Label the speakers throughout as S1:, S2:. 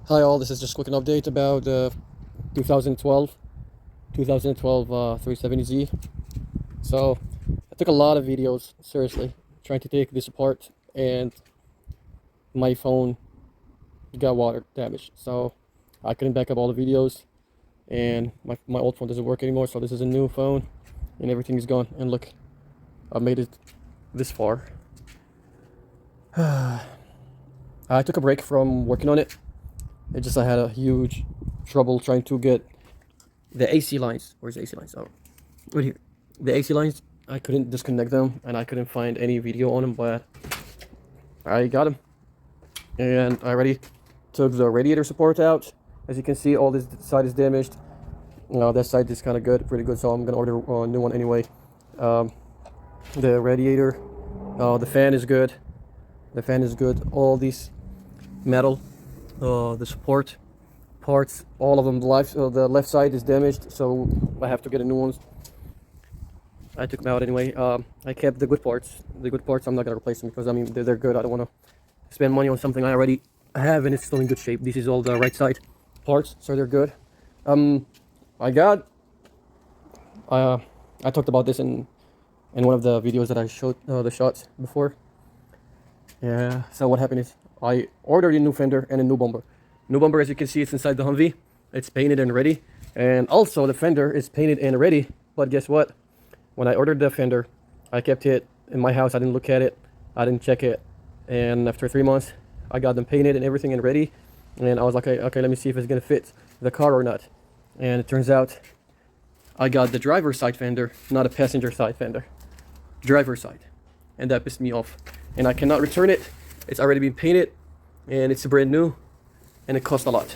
S1: Hi all, this is just a quick update about 2012 370Z. So I took a lot of videos, seriously, trying to take this apart, and my phone got water damage. So I couldn't back up all the videos, and my old phone doesn't work anymore, so this is a new phone and everything is gone. And look, I made it this far. I took a break from working on it. I had a huge trouble trying to get the AC lines. Where's the AC lines? Oh, right here. The AC lines, I couldn't disconnect them, and I couldn't find any video on them, but I got them. And I already took the radiator support out. As you can see, all this side is damaged. That side is kind of good, pretty good, so I'm gonna order a new one anyway. The radiator, the fan is good. The fan is good. All these metal, the support parts, all of them, the left side is damaged, so I have to get a new one. I took them out anyway. I kept the good parts. The good parts, I'm not gonna replace them because I mean they're good. I don't want to spend money on something I already have and it's still in good shape. This is all the right side parts, so they're good. I talked about this in one of the videos that I showed the shots before. Yeah, so what happened is I ordered a new fender and a new bumper. New bumper, as you can see, it's inside the Humvee. It's painted and ready. And also the fender is painted and ready. But guess what? When I ordered the fender, I kept it in my house. I didn't look at it. I didn't check it. And after 3 months, I got them painted and everything and ready. And I was like, okay, let me see if it's going to fit the car or not. And it turns out I got the driver's side fender, not a passenger side fender. Driver's side. And that pissed me off. And I cannot return it. It's already been painted and it's brand new and it cost a lot.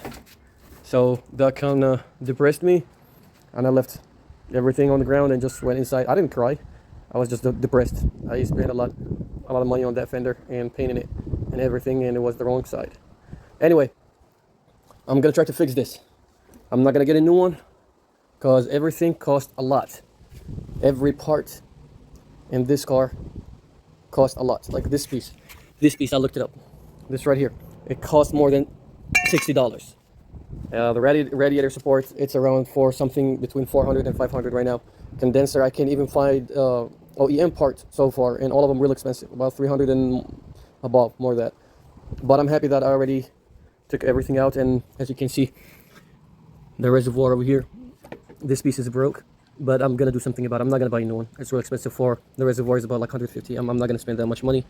S1: So that kind of depressed me, and I left everything on the ground and just went inside. I didn't cry. I was just depressed. I spent a lot of money on that fender and painting it and everything, and it was the wrong side. Anyway, I'm gonna try to fix this. I'm not gonna get a new one because everything cost a lot. Every part in this car cost a lot. Like this piece, I looked it up. This right here, it costs more than $60. The radiator support, it's around for something between 400 and 500 right now. Condenser, I can't even find OEM parts so far, and all of them real expensive, about 300 and above, more than that. But I'm happy that I already took everything out, and as you can see, the reservoir over here, this piece is broke, but I'm gonna do something about it. I'm not gonna buy a new one. It's real expensive. For the reservoir is about like 150. I'm not gonna spend that much money.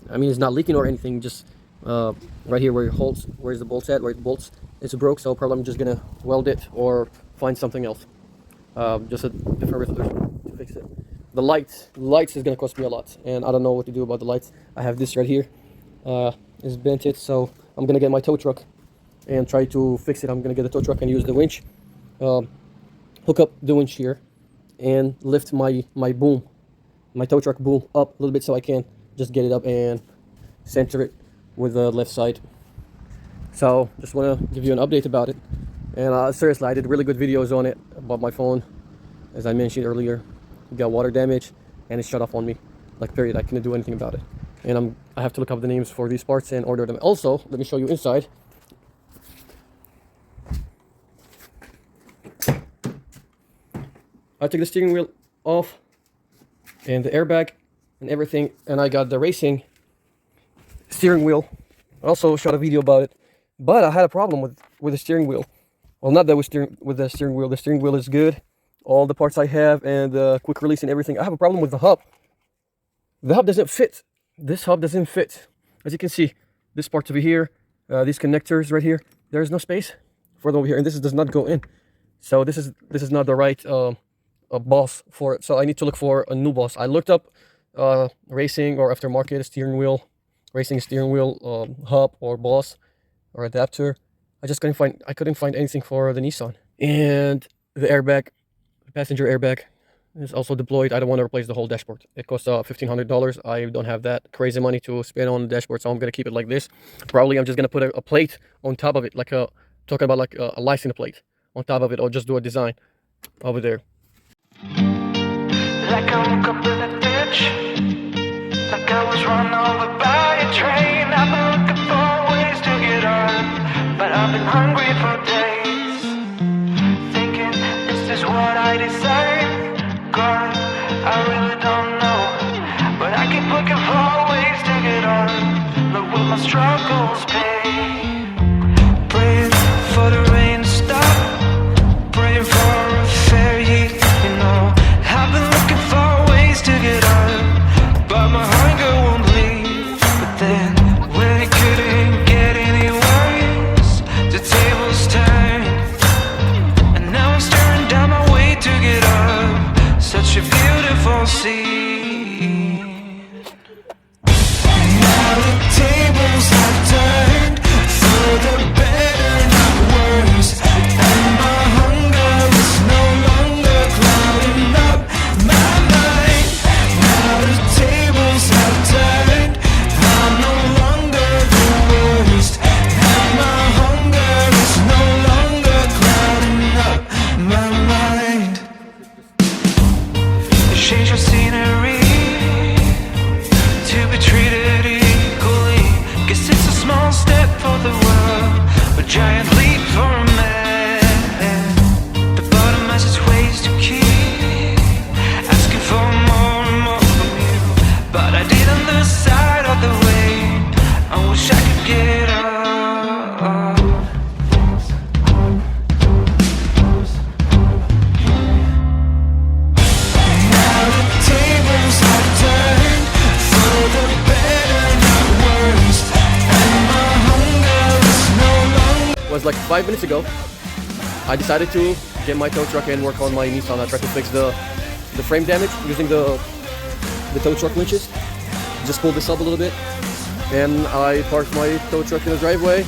S1: I mean, it's not leaking or anything, just right here where your holes, where's the bolts at, where it bolts, it's broke, so probably I'm just gonna weld it or find something else. Just a different resolution to fix it. The lights is gonna cost me a lot, and I don't know what to do about the lights. I have this right here, it's bent it, so I'm gonna get my tow truck and try to fix it. I'm gonna get the tow truck and use the winch, hook up the winch here, and lift my tow truck boom up a little bit so I can just get it up and center it with the left side. So just want to give you an update about it. And seriously, I did really good videos on it about my phone. As I mentioned earlier, it got water damage and it shut off on me, like period. I couldn't do anything about it, and I have to look up the names for these parts and order them. Also, let me show you inside. I took the steering wheel off and the airbag and everything, and I got the racing steering wheel. I also shot a video about it, but I had a problem with the steering wheel. Well, not that with the steering wheel. The steering wheel is good, all the parts I have, and the quick release and everything. I have a problem with the hub. The hub doesn't fit. This hub doesn't fit. As you can see, this part over here, these connectors right here, there is no space for them over here, and this does not go in. So this is not the right boss for it. So I need to look for a new boss. I looked up racing or aftermarket steering wheel, racing steering wheel hub or boss or adapter. I couldn't find anything for the Nissan. And the airbag, the passenger airbag, is also deployed. I don't want to replace the whole dashboard. It costs $1,500. I don't have that crazy money to spend on the dashboard, so I'm gonna keep it like this. Probably I'm just gonna put a plate on top of it, like talking about like a license plate on top of it, or just do a design over there.
S2: Like I woke up in a ditch, like I was run over by a train. I've been looking for ways to get out of will my struggles pay? Praying for the rain to stop, praying for a fairy, you know. I've been looking for ways to get up, but my hunger won't bleed. But then, when it couldn't get any worse, the tables turned, and now I'm staring down my way to get up. Such a beautiful scene. Now the tables have turned for the better, not worse, and my hunger is no longer clouding up my mind. Now the tables have turned, I'm no longer the worst, and my hunger is no longer clouding up my mind. Change your scenery to be treated equally. Guess it's a small step for the world, a giant leap for a man. The bottom has its ways to keep asking for more and more from you, but I didn't lose sight of the way. I wish I could get up. Now the tables have turned for the better, not worse, and my hunger is no longer.
S1: It was like 5 minutes ago. I decided to get my tow truck and work on my Nissan. I tried to fix the frame damage using the tow truck winches. Just pulled this up a little bit, and I parked my tow truck in the driveway.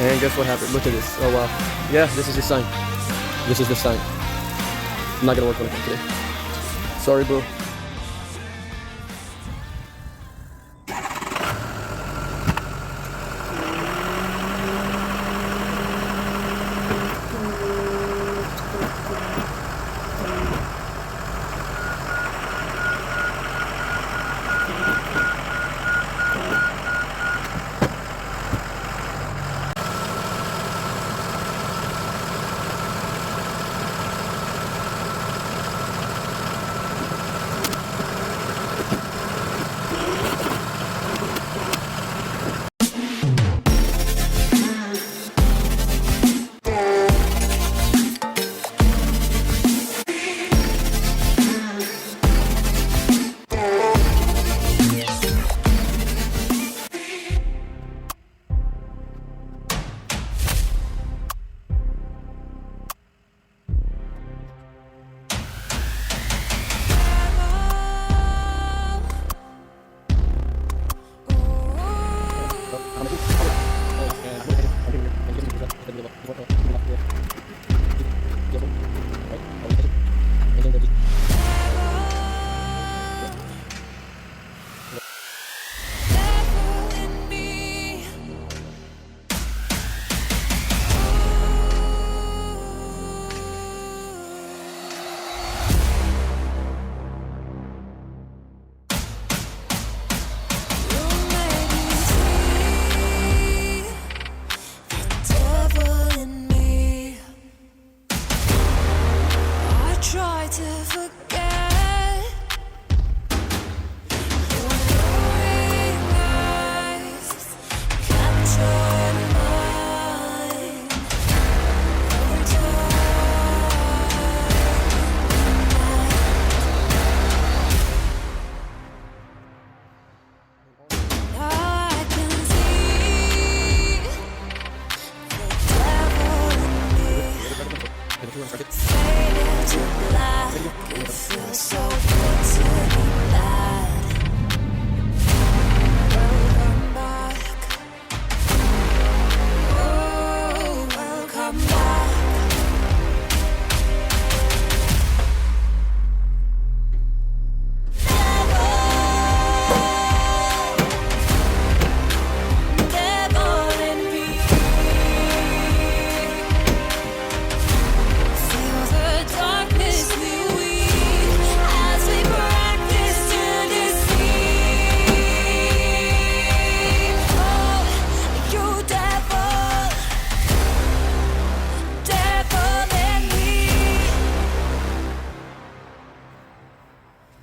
S1: And guess what happened? Look at this. Oh wow. Yeah, this is the sign. This is the sign. I'm not gonna work on it today. Sorry, bro.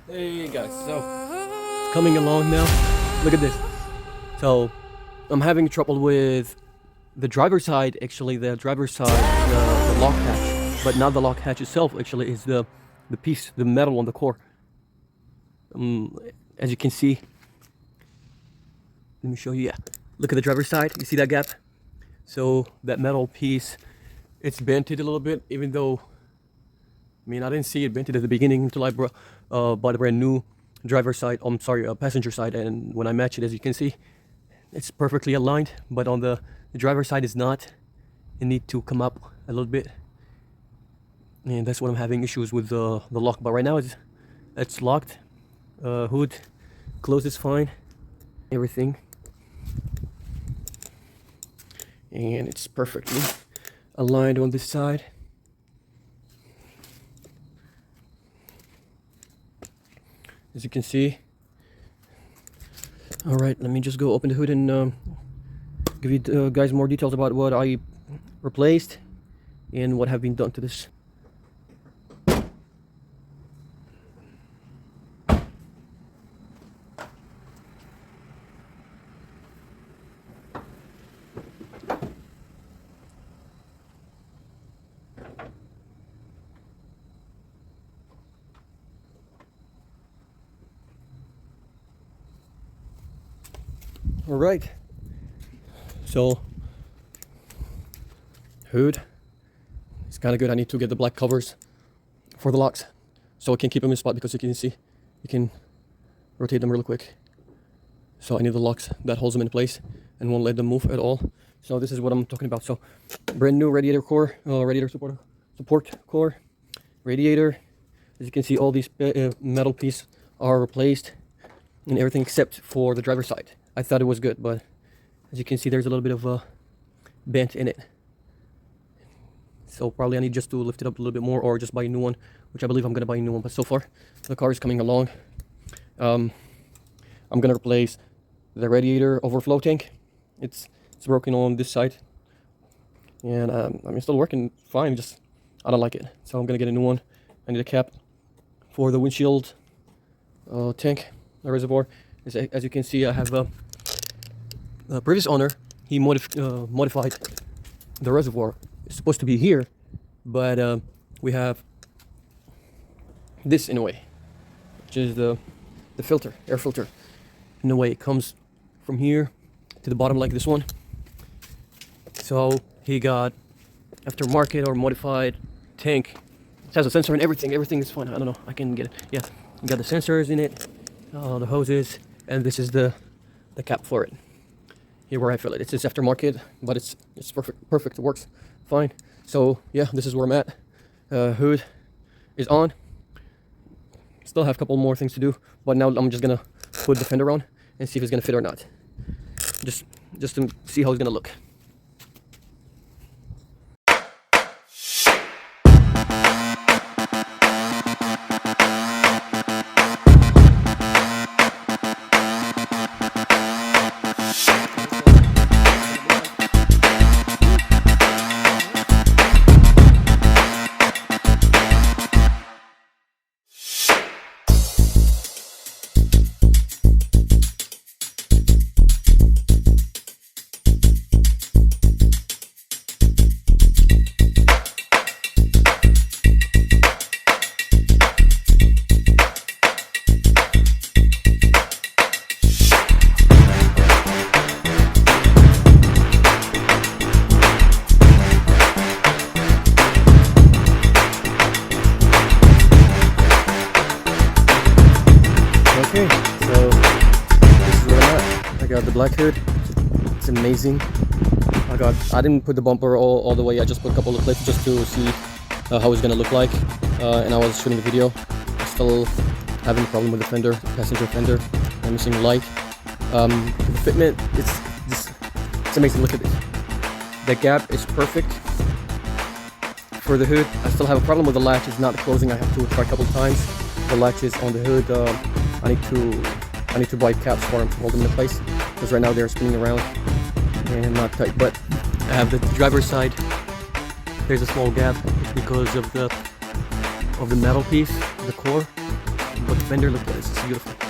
S1: Hey guys, so coming along now. Look at this. So I'm having trouble with the driver's side. Actually, the driver's side, the lock hatch, but not the lock hatch itself. Actually, is the piece, the metal on the core. As you can see, let me show you. Yeah, look at the driver's side. You see that gap? So that metal piece, it's bented a little bit, even though, I mean, I didn't see it bented at the beginning until I bought a brand new driver's side. I'm sorry, passenger side, and when I match it, as you can see, it's perfectly aligned. But on the driver's side, is not. It need to come up a little bit, and that's what I'm having issues with the lock. But right now, it's locked. Hood closes fine, everything, and it's perfectly aligned on this side. As you can see. All right, let me just go open the hood and give you guys more details about what I replaced and what have been done to this. All right, so hood is kind of good. I need to get the black covers for the locks so I can keep them in spot, because you can see you can rotate them real quick. So I need the locks that holds them in place and won't let them move at all. So this is what I'm talking about. So brand new radiator core, radiator support core, radiator. As you can see, all these metal pieces are replaced and everything except for the driver's side. I thought it was good, but as you can see, there's a little bit of a bent in it. So probably I need just to lift it up a little bit more, or just buy a new one, which I believe I'm gonna buy a new one. But so far, the car is coming along. I'm gonna replace the radiator overflow tank. It's broken on this side, and I'm still working fine. Just I don't like it, so I'm gonna get a new one. I need a cap for the windshield tank, the reservoir. As you can see, I have the previous owner. He modified the reservoir. It's supposed to be here, but we have this in a way, which is the filter, air filter. In a way, it comes from here to the bottom like this one. So he got aftermarket or modified tank. It has a sensor and everything. Everything is fine. I don't know. I can get it. Yeah, you got the sensors in it, the hoses, and this is the cap for it. Here where I fill it. It's just aftermarket, but it's perfect. It works fine. So yeah, this is where I'm at. Hood is on. Still have a couple more things to do, but now I'm just gonna put the fender on and see if it's gonna fit or not. Just to see how it's gonna look. Okay, so this is where I'm at. I got the black hood. It's amazing. I didn't put the bumper all the way. I just put a couple of clips just to see how it's gonna look like. And I was shooting the video. I'm still having a problem with the fender, passenger fender. I'm missing light. The fitment, it's amazing. Look at this. The gap is perfect for the hood. I still have a problem with the latch. It's not closing. I have to try a couple times. The latches on the hood. I need to buy caps for them to hold them in place, because right now they're spinning around and not tight. But I have the driver's side. There's a small gap because of the metal piece, the core. But the fender, look at this. It's beautiful.